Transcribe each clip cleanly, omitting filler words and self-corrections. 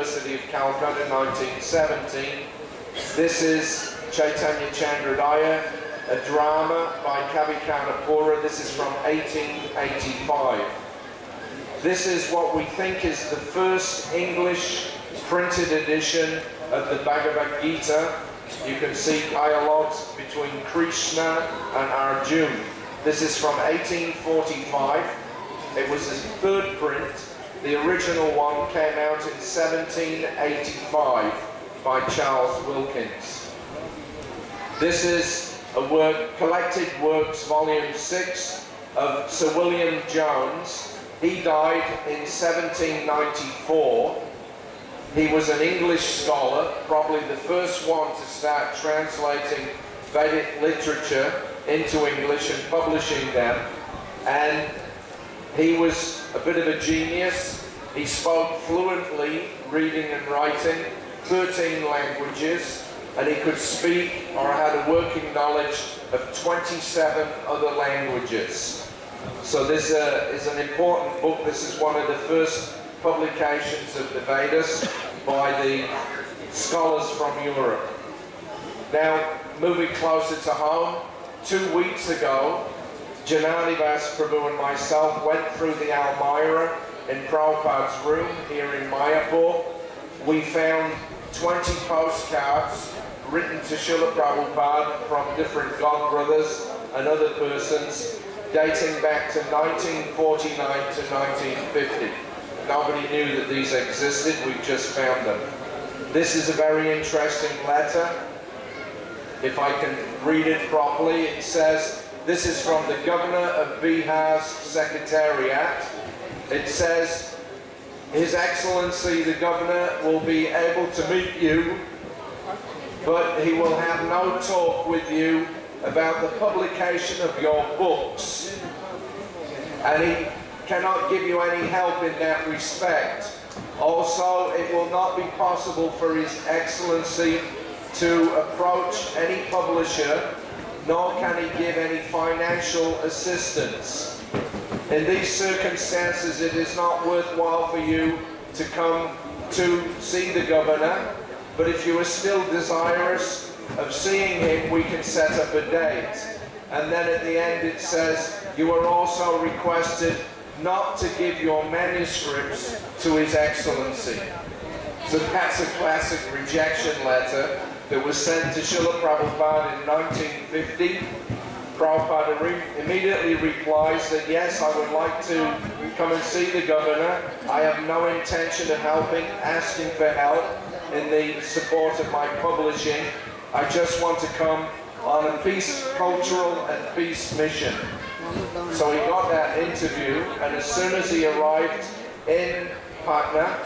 University of Calcutta, 1917. This is Chaitanya Chandrodaya, a drama by Kavi Karnapura. This is from 1885. This is what we think is the first English printed edition of the Bhagavad Gita. You can see dialogues between Krishna and Arjuna. This is from 1845. It was the third print. The original one came out in 1785 by Charles Wilkins. This is a work, Collected Works, Volume 6 of Sir William Jones. He died in 1794. He was an English scholar, probably the first one to start translating Vedic literature into English and publishing them. And he was a bit of a genius. He spoke fluently, reading and writing, 13 languages, and he could speak or had a working knowledge of 27 other languages. So this is an important book. This is one of the first publications of the Vedas by the scholars from Europe. Now, moving closer to home, 2 weeks ago, Jananivas Prabhu and myself went through the Almira in Prabhupada's room here in Mayapur. We found 20 postcards written to Shilla Prabhupada from different godbrothers and other persons dating back to 1949 to 1950. Nobody knew that these existed, we just found them. This is a very interesting letter. If I can read it properly, it says, this is from the Governor of Bihar's Secretariat. It says, His Excellency the Governor will be able to meet you, but he will have no talk with you about the publication of your books. And he cannot give you any help in that respect. Also, it will not be possible for His Excellency to approach any publisher, nor can he give any financial assistance. In these circumstances, it is not worthwhile for you to come to see the Governor, but if you are still desirous of seeing him, we can set up a date. And then at the end it says, you are also requested not to give your manuscripts to His Excellency. So that's a classic rejection letter that was sent to Shilla Prabhupada in 1950. Prabhupada immediately replies that yes, I would like to come and see the Governor. I have no intention of helping, asking for help in the support of my publishing. I just want to come on a peace, cultural and peace mission. So he got that interview, and as soon as he arrived in Patna,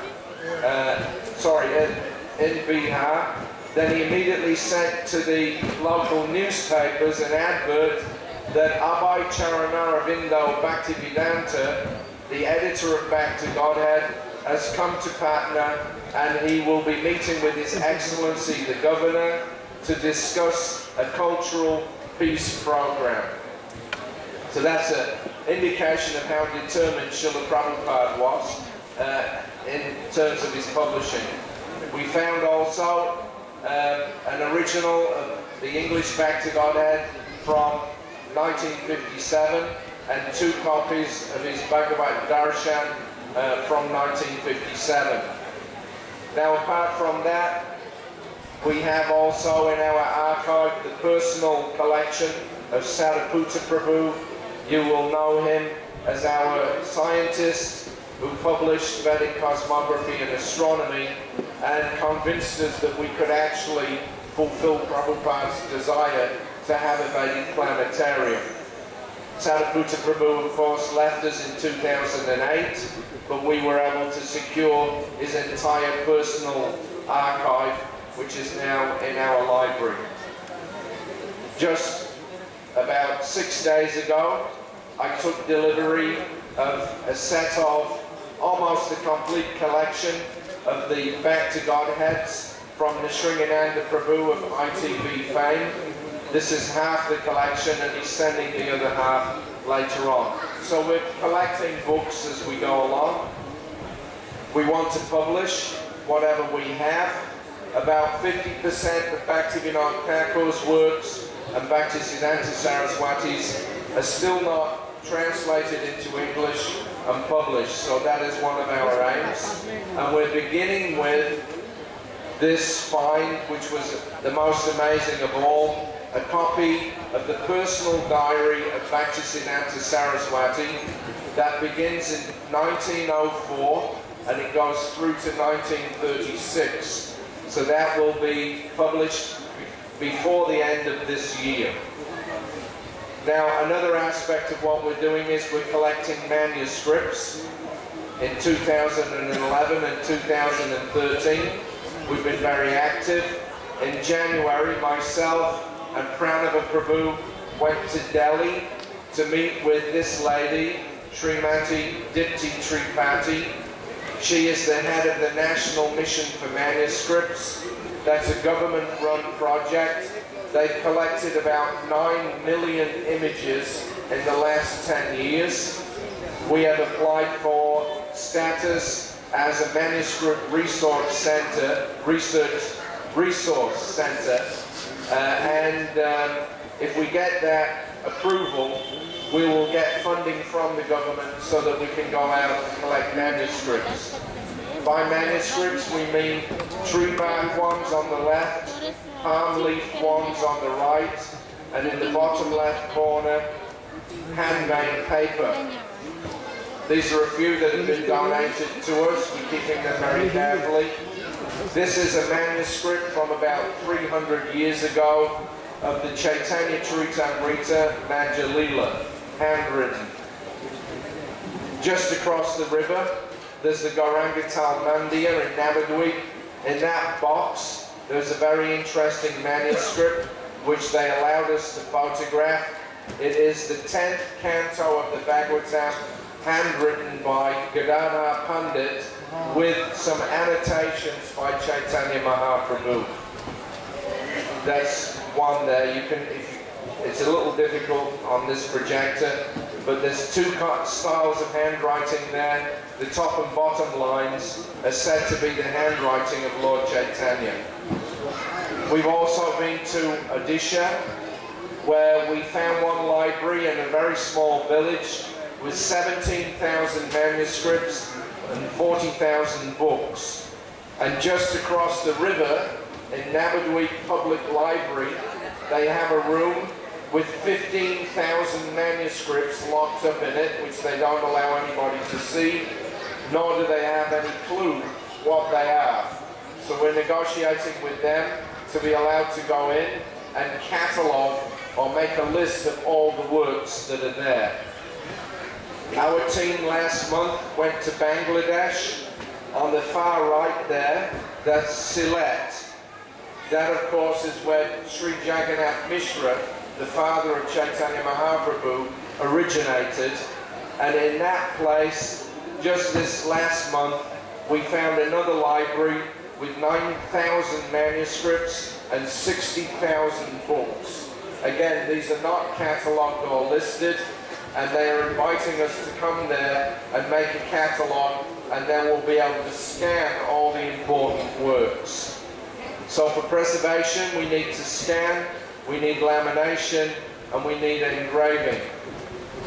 in Bihar, then he immediately sent to the local newspapers an advert that Abhay Charana Ravindo Bhaktivedanta, the editor of Back to Godhead, has come to Patna, and he will be meeting with His Excellency the Governor to discuss a cultural peace program. So that's an indication of how determined Shilla Prabhupada was in terms of his publishing. We found also an original of the English Back to Godhead from 1957 and 2 copies of his Bhagavad Darshan from 1957. Now, apart from that, we have also in our archive the personal collection of Sariputta Prabhu. You will know him as our scientist who published Vedic cosmography and astronomy and convinced us that we could actually fulfill Prabhupada's desire to have a Vedic planetarium. Sariputta Prabhu, of course, left us in 2008, but we were able to secure his entire personal archive, which is now in our library. Just about 6 days ago, I took delivery of a set of almost a complete collection of the Back to Godheads from Nishringananda Prabhu of ITV fame. This is half the collection, and he's sending the other half later on. So we're collecting books as we go along. We want to publish. whatever we have. About 50% of Bhaktivinoda Thakur's works and Bhaktisiddhanta Saraswati's are still not translated into English and published, so that is one of our aims. And we're beginning with this find, which was the most amazing of all, a copy of the personal diary of Bhaktisiddhanta Saraswati that begins in 1904 and it goes through to 1936. So that will be published before the end of this year. Now, another aspect of what we're doing is we're collecting manuscripts. In 2011 and 2013, we've been very active. In January, myself and Pranava Prabhu went to Delhi to meet with this lady, Srimati Dipti Tripathi. She is the head of the National Mission for Manuscripts. That's a government-run project. They've collected about 9 million images in the last 10 years. We have applied for status as a manuscript resource center, and if we get that approval, we will get funding from the government so that we can go out and collect manuscripts. By manuscripts, we mean tree bark ones on the left, palm leaf ones on the right, and in the bottom left corner, handmade paper. These are a few that have been donated to us. We're keeping them very carefully. This is a manuscript from about 300 years ago of the Chaitanya Charitamrita Madhya Lila, handwritten. Just across the river, there's the Gaurangatal Mandir in Navadvip. In that box, there's a very interesting manuscript which they allowed us to photograph. It is the 10th canto of the Bhagavatam, handwritten by Gadadhar Pandit, with some annotations by Chaitanya Mahaprabhu. That's one there. You can. It's a little difficult on this projector, but there's two styles of handwriting there. The top and bottom lines are said to be the handwriting of Lord Chaitanya. We've also been to Odisha, where we found one library in a very small village with 17,000 manuscripts and 40,000 books. And just across the river, in Navadvip Public Library, they have a room with 15,000 manuscripts locked up in it, which they don't allow anybody to see, nor do they have any clue what they are. So we're negotiating with them to be allowed to go in and catalogue or make a list of all the works that are there. Our team last month went to Bangladesh. On the far right there, that's Sylhet. That, of course, is where Sri Jagannath Mishra, the father of Chaitanya Mahaprabhu, originated. And in that place, just this last month, we found another library with 9,000 manuscripts and 60,000 books. Again, these are not catalogued or listed, and they are inviting us to come there and make a catalogue, and then we'll be able to scan all the important works. So for preservation, we need to scan, we need lamination, and we need engraving.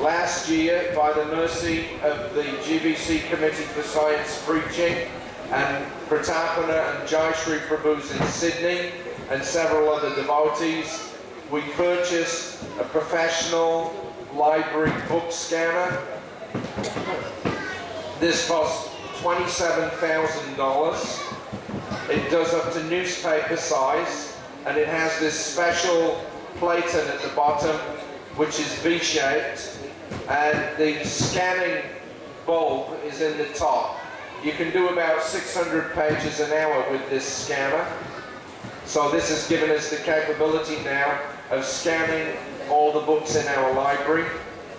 Last year, by the mercy of the GBC Committee for Science Preaching, and Pratapana and Jayashri Prabhu's in Sydney, and several other devotees, we purchased a professional library book scanner. This cost $27,000. It does up to newspaper size, and it has this special platen at the bottom, which is V-shaped, and the scanning bulb is in the top. You can do about 600 pages an hour with this scanner. So this has given us the capability now of scanning all the books in our library.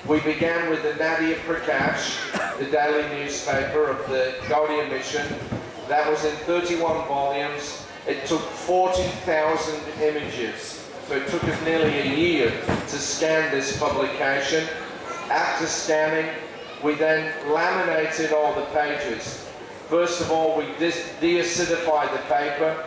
We began with the Nadia Prakash, the daily newspaper of the Gaudiya Mission. That was in 31 volumes. It took 40,000 images. So it took us nearly a year to scan this publication. After scanning, we then laminated all the pages. First of all, we de-acidify the paper.